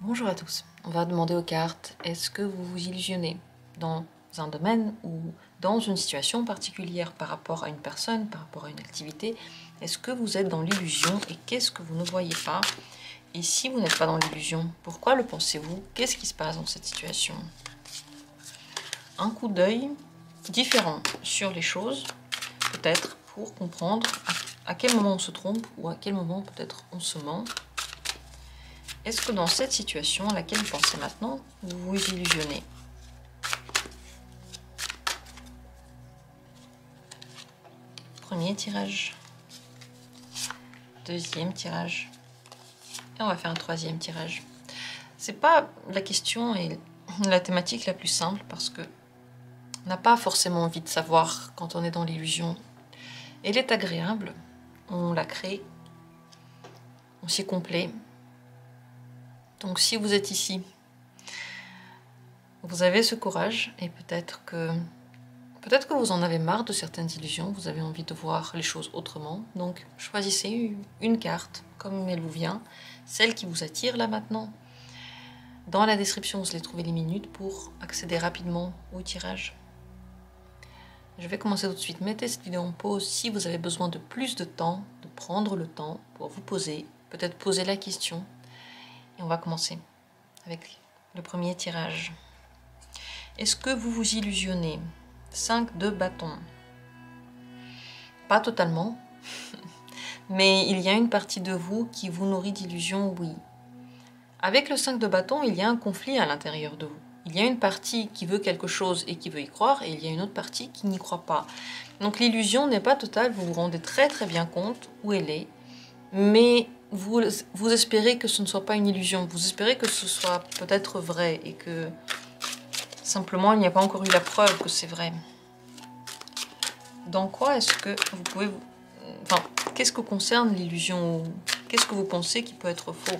Bonjour à tous. On va demander aux cartes, est-ce que vous vous illusionnez dans un domaine ou dans une situation particulière par rapport à une personne, par rapport à une activité? Est-ce que vous êtes dans l'illusion et qu'est-ce que vous ne voyez pas? Et si vous n'êtes pas dans l'illusion, pourquoi le pensez-vous? Qu'est-ce qui se passe dans cette situation? Un coup d'œil différent sur les choses, peut-être pour comprendre à quel moment on se trompe ou à quel moment peut-être on se ment. Est-ce que dans cette situation à laquelle vous pensez maintenant, vous vous illusionnez? Premier tirage. Deuxième tirage. Et on va faire un troisième tirage. C'est pas la question et la thématique la plus simple parce que on n'a pas forcément envie de savoir quand on est dans l'illusion. Elle est agréable, on la crée, on s'y complaît. Donc si vous êtes ici, vous avez ce courage et peut-être que vous en avez marre de certaines illusions, vous avez envie de voir les choses autrement. Donc choisissez une carte comme elle vous vient, celle qui vous attire là maintenant. Dans la description, vous allez trouver les minutes pour accéder rapidement au tirage. Je vais commencer tout de suite. Mettez cette vidéo en pause si vous avez besoin de plus de temps, de prendre le temps pour vous poser, peut-être poser la question. Et on va commencer avec le premier tirage. Est-ce que vous vous illusionnez? 5 de bâton. Pas totalement, mais il y a une partie de vous qui vous nourrit d'illusions, oui. Avec le 5 de bâton, il y a un conflit à l'intérieur de vous. Il y a une partie qui veut quelque chose et qui veut y croire, et il y a une autre partie qui n'y croit pas. Donc l'illusion n'est pas totale, vous vous rendez très très bien compte où elle est, mais vous espérez que ce ne soit pas une illusion, vous espérez que ce soit peut-être vrai, et que simplement il n'y a pas encore eu la preuve que c'est vrai. Dans quoi est-ce que vous pouvez... Enfin, qu'est-ce que concerne l'illusion? Qu'est-ce que vous pensez qui peut être faux?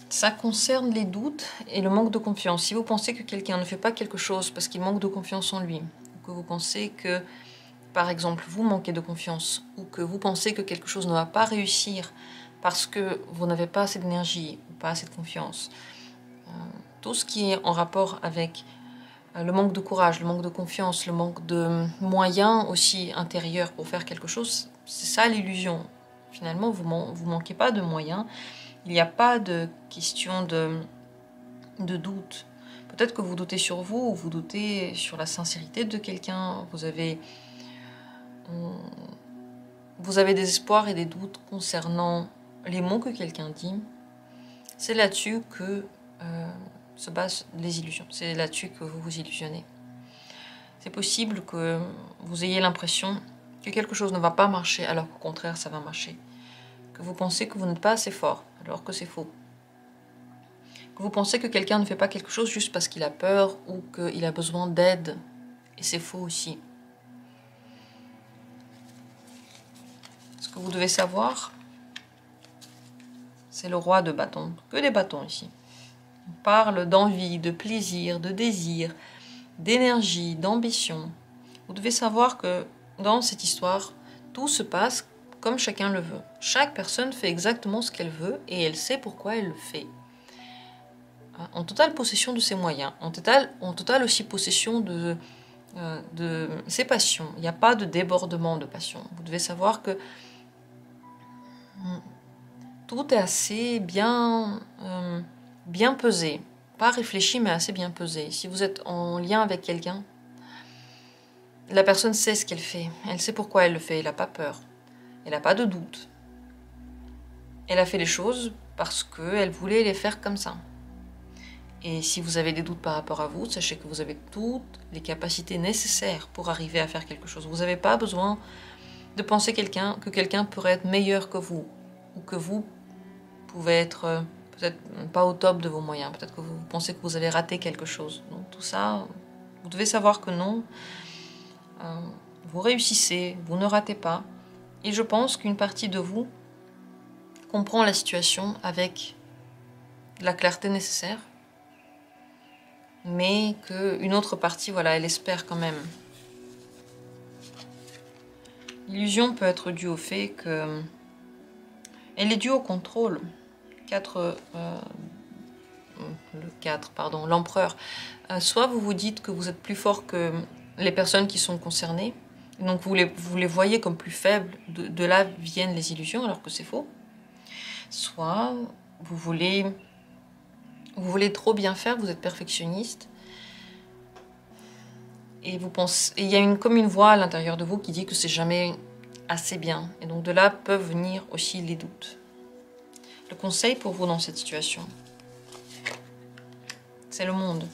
Ça concerne les doutes et le manque de confiance. Si vous pensez que quelqu'un ne fait pas quelque chose parce qu'il manque de confiance en lui, ou que vous pensez que, par exemple, vous manquez de confiance, ou que vous pensez que quelque chose ne va pas réussir parce que vous n'avez pas assez d'énergie ou pas assez de confiance, tout ce qui est en rapport avec le manque de courage, le manque de confiance, le manque de moyens aussi intérieurs pour faire quelque chose, c'est ça l'illusion. Finalement, vous manquez pas de moyens. Il n'y a pas de question de doute. Peut-être que vous doutez sur vous, ou vous doutez sur la sincérité de quelqu'un. Vous avez des espoirs et des doutes concernant les mots que quelqu'un dit. C'est là-dessus que se basent les illusions. C'est là-dessus que vous vous illusionnez. C'est possible que vous ayez l'impression que quelque chose ne va pas marcher alors qu'au contraire ça va marcher. Que vous pensez que vous n'êtes pas assez fort alors que c'est faux. Que vous pensez que quelqu'un ne fait pas quelque chose juste parce qu'il a peur ou qu'il a besoin d'aide. Et c'est faux aussi. Ce que vous devez savoir, c'est le roi de bâtons. Que des bâtons ici. On parle d'envie, de plaisir, de désir, d'énergie, d'ambition. Vous devez savoir que dans cette histoire, tout se passe comme chacun le veut. Chaque personne fait exactement ce qu'elle veut et elle sait pourquoi elle le fait. En totale possession de ses moyens, en totale aussi possession de ses passions. Il n'y a pas de débordement de passion. Vous devez savoir que tout est assez bien pesé. Pas réfléchi, mais assez bien pesé. Si vous êtes en lien avec quelqu'un, la personne sait ce qu'elle fait. Elle sait pourquoi elle le fait. Elle n'a pas peur. Elle n'a pas de doute. Elle a fait les choses parce qu'elle voulait les faire comme ça. Et si vous avez des doutes par rapport à vous, sachez que vous avez toutes les capacités nécessaires pour arriver à faire quelque chose. Vous n'avez pas besoin de penser que quelqu'un pourrait être meilleur que vous, ou que vous pouvez être peut-être pas au top de vos moyens. Peut-être que vous pensez que vous avez raté quelque chose. Donc tout ça, vous devez savoir que non. Vous réussissez, vous ne ratez pas. Et je pense qu'une partie de vous comprend la situation avec la clarté nécessaire, mais qu'une autre partie, voilà, elle espère quand même. L'illusion peut être due au fait que... Elle est due au contrôle. L'empereur. Soit vous vous dites que vous êtes plus fort que les personnes qui sont concernées, donc vous les voyez comme plus faibles, de là viennent les illusions alors que c'est faux. Soit vous voulez trop bien faire, vous êtes perfectionniste, et vous pensez, et il y a comme une voix à l'intérieur de vous qui dit que c'est jamais assez bien, et donc de là peuvent venir aussi les doutes. Le conseil pour vous dans cette situation, c'est le monde.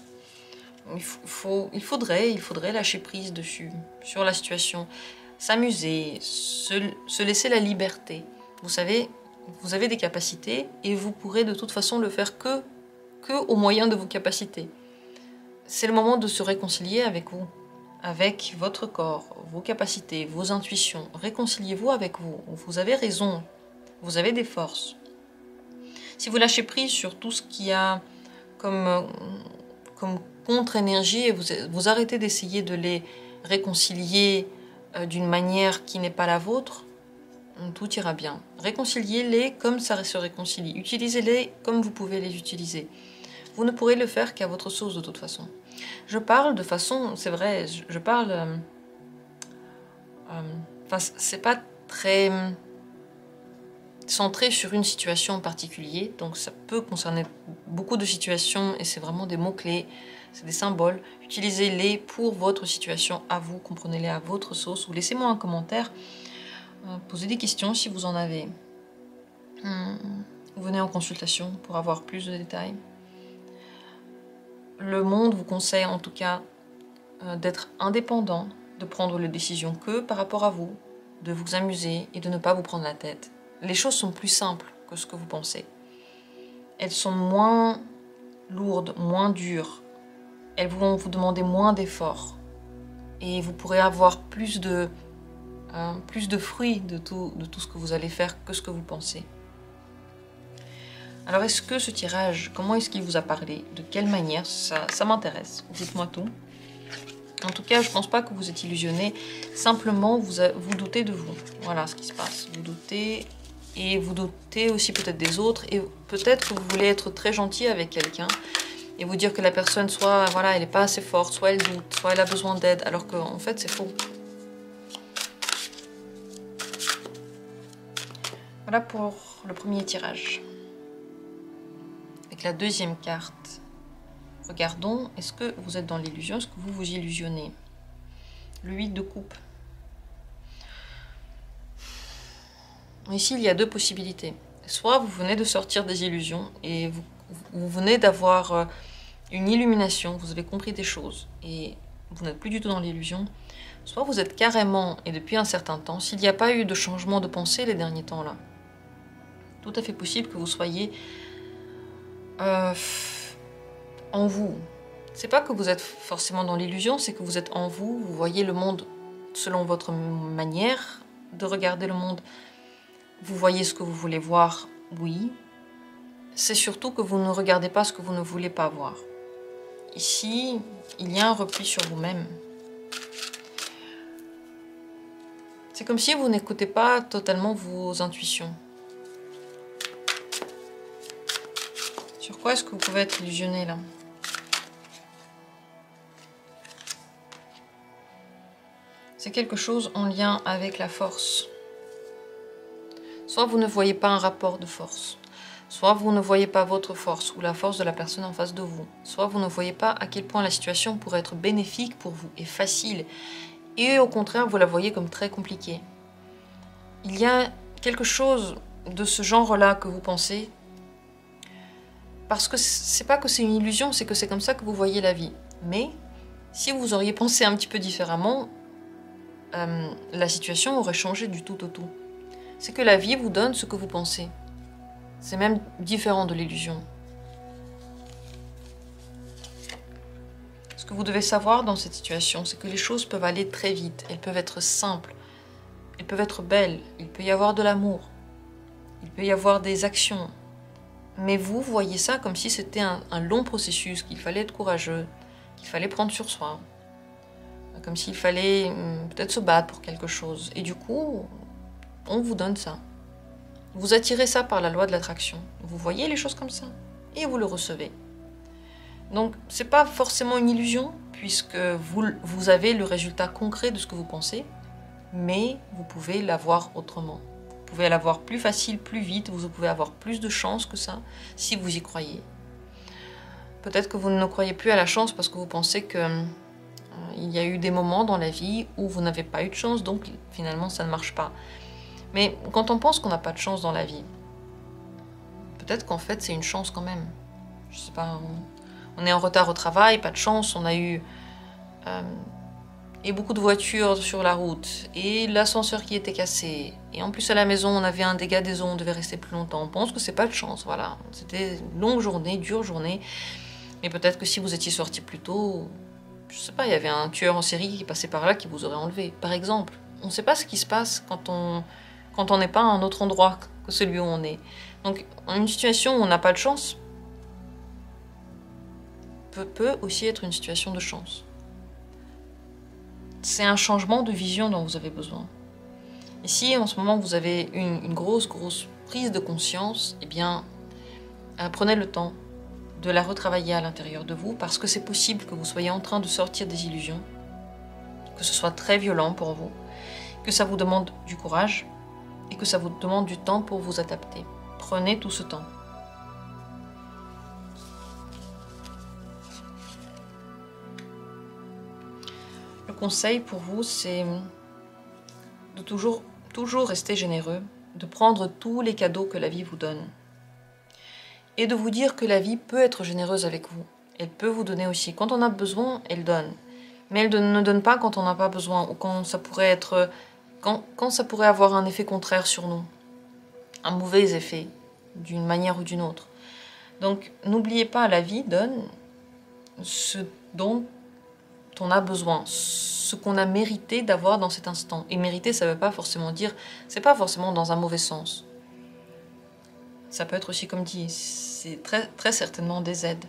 Il faudrait lâcher prise dessus, sur la situation, s'amuser, se laisser la liberté. Vous savez, vous avez des capacités et vous pourrez de toute façon le faire que au moyen de vos capacités. C'est le moment de se réconcilier avec vous, avec votre corps, vos capacités, vos intuitions. Réconciliez-vous avec vous. Vous avez raison, vous avez des forces. Si vous lâchez prise sur tout ce qu'il y a comme contre-énergie et vous arrêtez d'essayer de les réconcilier d'une manière qui n'est pas la vôtre, tout ira bien. Réconciliez-les comme ça se réconcilie. Utilisez-les comme vous pouvez les utiliser. Vous ne pourrez le faire qu'à votre sauce de toute façon. Je parle de façon, c'est vrai, je parle... c'est pas très centré sur une situation en particulier, donc ça peut concerner beaucoup de situations et c'est vraiment des mots-clés, c'est des symboles. Utilisez-les pour votre situation à vous, comprenez-les à votre sauce ou laissez-moi un commentaire, posez des questions si vous en avez. Venez en consultation pour avoir plus de détails. Le monde vous conseille en tout cas d'être indépendant, de prendre les décisions que par rapport à vous, de vous amuser et de ne pas vous prendre la tête. Les choses sont plus simples que ce que vous pensez. Elles sont moins lourdes, moins dures. Elles vont vous demander moins d'efforts. Et vous pourrez avoir plus de fruits de tout ce que vous allez faire que ce que vous pensez. Alors est-ce que ce tirage, comment est-ce qu'il vous a parlé? De quelle manière? Ça m'intéresse. Dites-moi tout. En tout cas, je ne pense pas que vous êtes illusionné. Simplement, vous doutez de vous. Voilà ce qui se passe. Vous doutez et vous doutez aussi peut-être des autres. Et peut-être que vous voulez être très gentil avec quelqu'un et vous dire que la personne, soit voilà, elle n'est pas assez forte, soit elle doute, soit elle a besoin d'aide, alors qu'en fait, c'est faux. Voilà pour le premier tirage. Avec la deuxième carte, regardons, est-ce que vous êtes dans l'illusion, est-ce que vous vous illusionnez? Le 8 de coupe. Ici, il y a deux possibilités. Soit vous venez de sortir des illusions et vous venez d'avoir une illumination, vous avez compris des choses et vous n'êtes plus du tout dans l'illusion. Soit vous êtes carrément, et depuis un certain temps, s'il n'y a pas eu de changement de pensée les derniers temps là, tout à fait possible que vous soyez en vous. C'est pas que vous êtes forcément dans l'illusion, c'est que vous êtes en vous, vous voyez le monde selon votre manière de regarder le monde. Vous voyez ce que vous voulez voir, oui. C'est surtout que vous ne regardez pas ce que vous ne voulez pas voir. Ici, il y a un repli sur vous-même. C'est comme si vous n'écoutez pas totalement vos intuitions. Sur quoi est-ce que vous pouvez être illusionné là? C'est quelque chose en lien avec la force. Soit vous ne voyez pas un rapport de force, soit vous ne voyez pas votre force ou la force de la personne en face de vous, soit vous ne voyez pas à quel point la situation pourrait être bénéfique pour vous et facile, et au contraire vous la voyez comme très compliquée. Il y a quelque chose de ce genre-là que vous pensez, parce que c'est pas que c'est une illusion, c'est que c'est comme ça que vous voyez la vie. Mais si vous auriez pensé un petit peu différemment, la situation aurait changé du tout au tout. C'est que la vie vous donne ce que vous pensez. C'est même différent de l'illusion. Ce que vous devez savoir dans cette situation, c'est que les choses peuvent aller très vite, elles peuvent être simples, elles peuvent être belles, il peut y avoir de l'amour, il peut y avoir des actions. Mais vous voyez ça comme si c'était un long processus, qu'il fallait être courageux, qu'il fallait prendre sur soi. comme s'il fallait peut-être se battre pour quelque chose. Et du coup, on vous donne ça. Vous attirez ça par la loi de l'attraction. Vous voyez les choses comme ça et vous le recevez. Donc, ce n'est pas forcément une illusion, puisque vous avez le résultat concret de ce que vous pensez, mais vous pouvez l'avoir autrement. Vous pouvez l'avoir plus facile, plus vite, vous pouvez avoir plus de chance que ça, si vous y croyez. Peut-être que vous ne croyez plus à la chance parce que vous pensez que il y a eu des moments dans la vie où vous n'avez pas eu de chance, donc finalement ça ne marche pas. Mais quand on pense qu'on n'a pas de chance dans la vie, peut-être qu'en fait c'est une chance quand même. Je sais pas, on est en retard au travail, pas de chance, on a eu et beaucoup de voitures sur la route, et l'ascenseur qui était cassé, et en plus à la maison on avait un dégât des eaux, on devait rester plus longtemps. On pense que c'est pas de chance, voilà. C'était une longue journée, dure journée, mais peut-être que si vous étiez sorti plus tôt, je sais pas, il y avait un tueur en série qui passait par là qui vous aurait enlevé, par exemple. On ne sait pas ce qui se passe quand on n'est pas à un autre endroit que celui où on est. Donc, en une situation où on n'a pas de chance, peut aussi être une situation de chance. C'est un changement de vision dont vous avez besoin. Et si en ce moment vous avez une grosse prise de conscience, eh bien, prenez le temps de la retravailler à l'intérieur de vous, parce que c'est possible que vous soyez en train de sortir des illusions, que ce soit très violent pour vous, que ça vous demande du courage et que ça vous demande du temps pour vous adapter. Prenez tout ce temps. Le conseil pour vous, c'est de toujours rester généreux, de prendre tous les cadeaux que la vie vous donne et de vous dire que la vie peut être généreuse avec vous. Elle peut vous donner aussi. Quand on a besoin, elle donne. Mais elle ne donne pas quand on n'a pas besoin ou quand ça pourrait être, quand ça pourrait avoir un effet contraire sur nous, un mauvais effet d'une manière ou d'une autre. Donc n'oubliez pas, la vie donne ce dont on a besoin, ce qu'on a mérité d'avoir dans cet instant. Et mériter, ça ne veut pas forcément dire, c'est pas forcément dans un mauvais sens. Ça peut être aussi, comme dit, c'est très certainement des aides.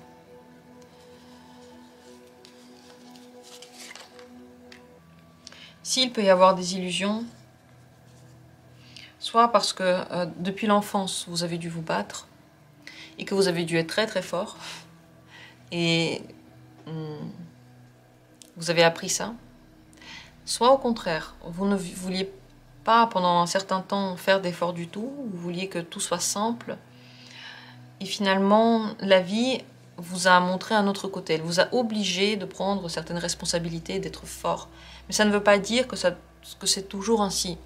S'il peut y avoir des illusions, soit parce que depuis l'enfance, vous avez dû vous battre et que vous avez dû être très fort et vous avez appris ça, soit au contraire, vous ne vouliez pas pendant un certain temps faire d'efforts du tout, vous vouliez que tout soit simple, et finalement la vie vous a montré un autre côté, elle vous a obligé de prendre certaines responsabilités, d'être fort. Mais ça ne veut pas dire que c'est toujours ainsi.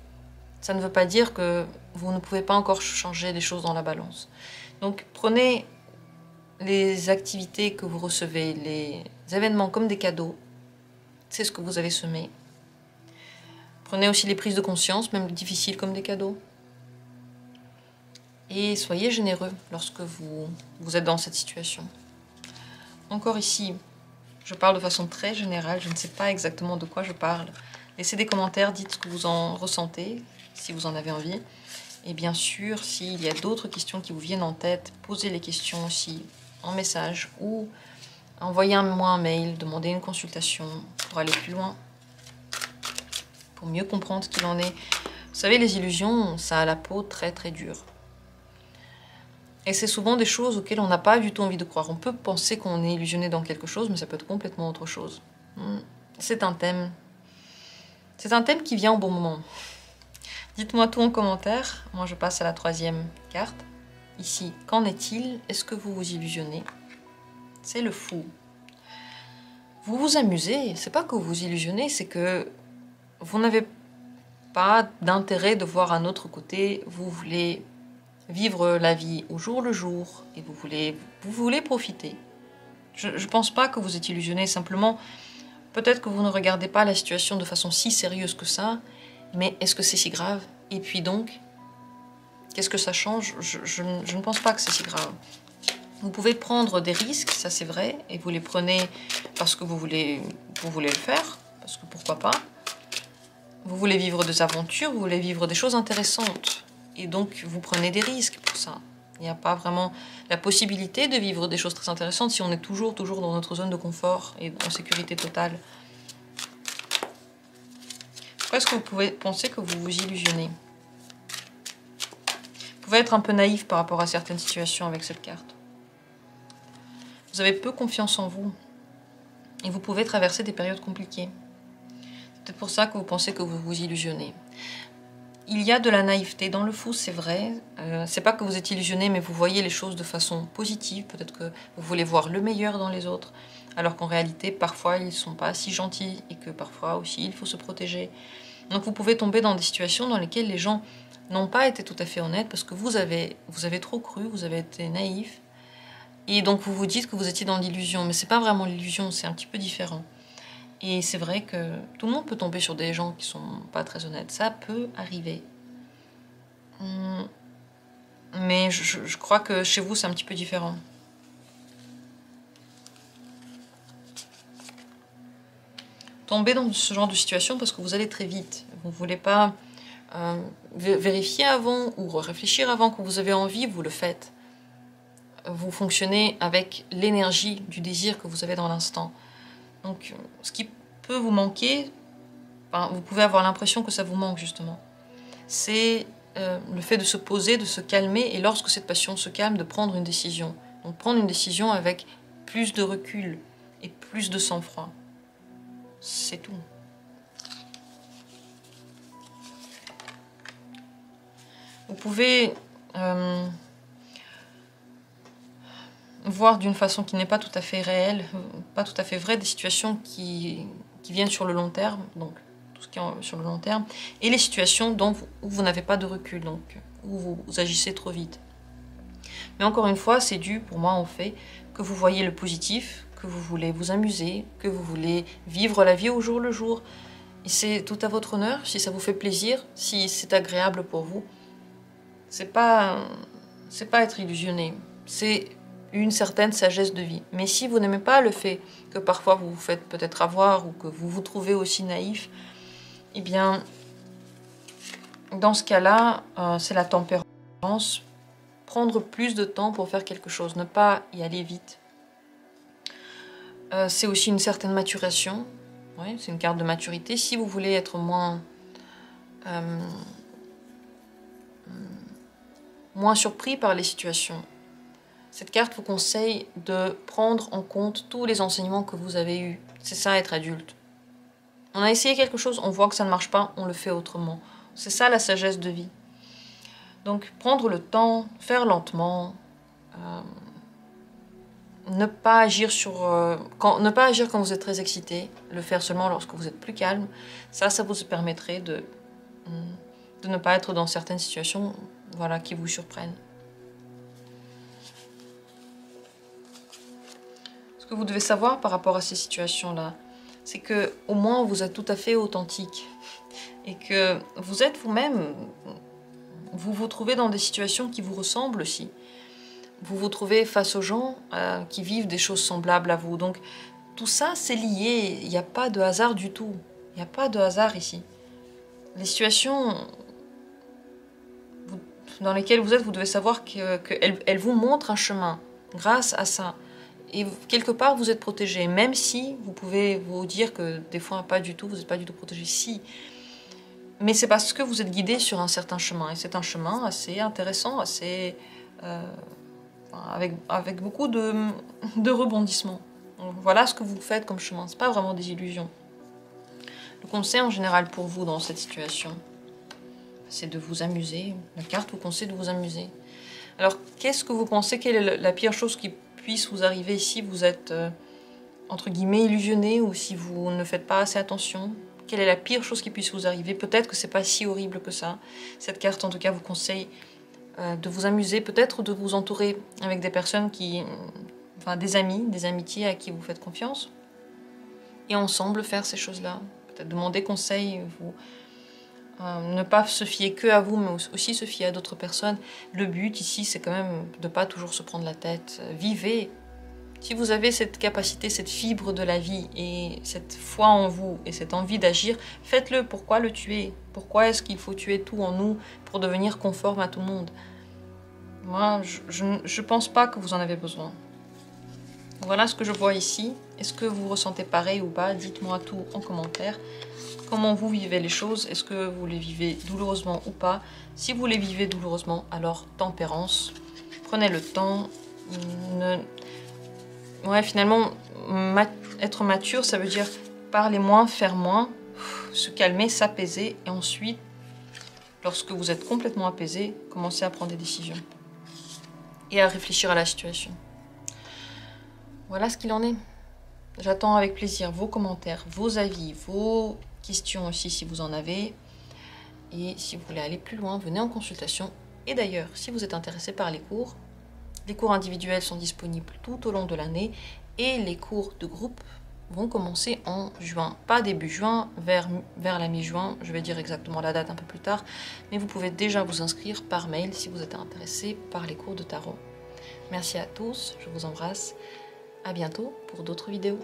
Ça ne veut pas dire que vous ne pouvez pas encore changer des choses dans la balance. Donc prenez les activités que vous recevez, les événements comme des cadeaux, c'est ce que vous avez semé. Prenez aussi les prises de conscience, même difficiles comme des cadeaux. Et soyez généreux lorsque vous êtes dans cette situation. Encore ici, je parle de façon très générale, je ne sais pas exactement de quoi je parle. Laissez des commentaires, dites ce que vous en ressentez, si vous en avez envie. Et bien sûr, s'il y a d'autres questions qui vous viennent en tête, posez les questions aussi en message ou envoyez-moi un mail, demandez une consultation pour aller plus loin, pour mieux comprendre ce qu'il en est. Vous savez, les illusions, ça a la peau très dure. Et c'est souvent des choses auxquelles on n'a pas du tout envie de croire. On peut penser qu'on est illusionné dans quelque chose, mais ça peut être complètement autre chose. C'est un thème. C'est un thème qui vient au bon moment. Dites-moi tout en commentaire. Moi, je passe à la troisième carte. Ici, qu'en est-il? Est-ce que vous vous illusionnez? C'est le fou. Vous vous amusez. C'est pas que vous vous illusionnez, c'est que vous n'avez pas d'intérêt de voir un autre côté. Vous voulez vivre la vie au jour le jour et vous voulez profiter. Je ne pense pas que vous êtes illusionné, simplement peut-être que vous ne regardez pas la situation de façon si sérieuse que ça, mais est-ce que c'est si grave? Et puis donc, qu'est-ce que ça change? Je ne pense pas que c'est si grave. Vous pouvez prendre des risques, ça c'est vrai, et vous les prenez parce que vous voulez le faire, parce que pourquoi pas. Vous voulez vivre des aventures, vous voulez vivre des choses intéressantes. Et donc, vous prenez des risques pour ça. Il n'y a pas vraiment la possibilité de vivre des choses très intéressantes si on est toujours dans notre zone de confort et en sécurité totale. Pourquoi est-ce que vous pouvez penser que vous vous illusionnez? Vous pouvez être un peu naïf par rapport à certaines situations avec cette carte. Vous avez peu confiance en vous. Et vous pouvez traverser des périodes compliquées. C'est peut-être pour ça que vous pensez que vous vous illusionnez. Il y a de la naïveté dans le fou, c'est vrai. C'est pas que vous êtes illusionné, mais vous voyez les choses de façon positive. Peut-être que vous voulez voir le meilleur dans les autres, alors qu'en réalité, parfois, ils ne sont pas si gentils et que parfois aussi, il faut se protéger. Donc vous pouvez tomber dans des situations dans lesquelles les gens n'ont pas été tout à fait honnêtes parce que vous avez trop cru, vous avez été naïf. Et donc vous vous dites que vous étiez dans l'illusion, mais c'est pas vraiment l'illusion, c'est un petit peu différent. Et c'est vrai que tout le monde peut tomber sur des gens qui sont pas très honnêtes, ça peut arriver. Mais je crois que chez vous c'est un petit peu différent. Tombez dans ce genre de situation parce que vous allez très vite. Vous ne voulez pas vérifier avant ou réfléchir avant. Quand vous avez envie, vous le faites. Vous fonctionnez avec l'énergie du désir que vous avez dans l'instant. Donc, ce qui peut vous manquer, vous pouvez avoir l'impression que ça vous manque justement. C'est le fait de se poser, de se calmer, et lorsque cette passion se calme, de prendre une décision. Donc, prendre une décision avec plus de recul et plus de sang-froid. C'est tout. Vous pouvez voir d'une façon qui n'est pas tout à fait réelle, pas tout à fait vraie, des situations qui viennent sur le long terme, donc tout ce qui est sur le long terme, et les situations où vous n'avez pas de recul, donc où vous agissez trop vite. Mais encore une fois, c'est dû pour moi au fait que vous voyez le positif, que vous voulez vous amuser, que vous voulez vivre la vie au jour le jour. Et c'est tout à votre honneur, si ça vous fait plaisir, si c'est agréable pour vous. C'est pas être illusionné, c'est une certaine sagesse de vie. Mais si vous n'aimez pas le fait que parfois vous vous faites peut-être avoir ou que vous vous trouvez aussi naïf, eh bien, dans ce cas-là, c'est la tempérance. Prendre plus de temps pour faire quelque chose, ne pas y aller vite. C'est aussi une certaine maturation. Ouais, c'est une carte de maturité. Si vous voulez être moins surpris par les situations, cette carte vous conseille de prendre en compte tous les enseignements que vous avez eus. C'est ça, être adulte. On a essayé quelque chose, on voit que ça ne marche pas, on le fait autrement. C'est ça la sagesse de vie. Donc, prendre le temps, faire lentement, ne pas agir quand vous êtes très excité, le faire seulement lorsque vous êtes plus calme. Ça vous permettrait de ne pas être dans certaines situations, voilà, qui vous surprennent. Ce que vous devez savoir par rapport à ces situations-là, c'est que au moins vous êtes tout à fait authentique et que vous êtes vous-même. Vous vous trouvez dans des situations qui vous ressemblent aussi. Vous vous trouvez face aux gens qui vivent des choses semblables à vous. Donc tout ça, c'est lié. Il n'y a pas de hasard du tout. Il n'y a pas de hasard ici. Les situations dans lesquelles vous êtes, vous devez savoir qu'elles vous montrent un chemin grâce à ça. Et quelque part, vous êtes protégé. Même si vous pouvez vous dire que des fois, pas du tout, vous n'êtes pas du tout protégé. Si. Mais c'est parce que vous êtes guidé sur un certain chemin. Et c'est un chemin assez intéressant, assez... avec beaucoup de rebondissements. Donc, voilà ce que vous faites comme chemin. Ce n'est pas vraiment des illusions. Le conseil en général pour vous dans cette situation, c'est de vous amuser. La carte vous conseille de vous amuser. Alors, qu'est-ce que vous pensez? Quelle est la pire chose qui puisse vous arriver si vous êtes, entre guillemets, illusionné ou si vous ne faites pas assez attention? Quelle est la pire chose qui puisse vous arriver? Peut-être que c'est pas si horrible que ça. Cette carte, en tout cas, vous conseille de vous amuser, peut-être de vous entourer avec des personnes des amis, des amitiés à qui vous faites confiance. Et ensemble faire ces choses-là. Peut-être demander conseil, ne pas se fier que à vous, mais aussi se fier à d'autres personnes. Le but ici, c'est quand même de ne pas toujours se prendre la tête. Vivez. Si vous avez cette capacité, cette fibre de la vie et cette foi en vous et cette envie d'agir, faites-le. Pourquoi le tuer? Pourquoi est-ce qu'il faut tuer tout en nous pour devenir conforme à tout le monde? Moi, je ne pense pas que vous en avez besoin. Voilà ce que je vois ici. Est-ce que vous ressentez pareil ou pas? Dites-moi tout en commentaire. Comment vous vivez les choses? Est-ce que vous les vivez douloureusement ou pas? Si vous les vivez douloureusement, alors tempérance. Prenez le temps. Ouais, finalement, être mature, ça veut dire parler moins, faire moins, se calmer, s'apaiser. Et ensuite, lorsque vous êtes complètement apaisé, commencez à prendre des décisions. Et à réfléchir à la situation. Voilà ce qu'il en est. J'attends avec plaisir vos commentaires, vos avis, vos questions aussi si vous en avez. Et si vous voulez aller plus loin, venez en consultation. Et d'ailleurs, si vous êtes intéressé par les cours individuels sont disponibles tout au long de l'année. Et les cours de groupe vont commencer en juin. Pas début juin, vers la mi-juin. Je vais dire exactement la date un peu plus tard. Mais vous pouvez déjà vous inscrire par mail si vous êtes intéressé par les cours de tarot. Merci à tous, je vous embrasse. À bientôt pour d'autres vidéos.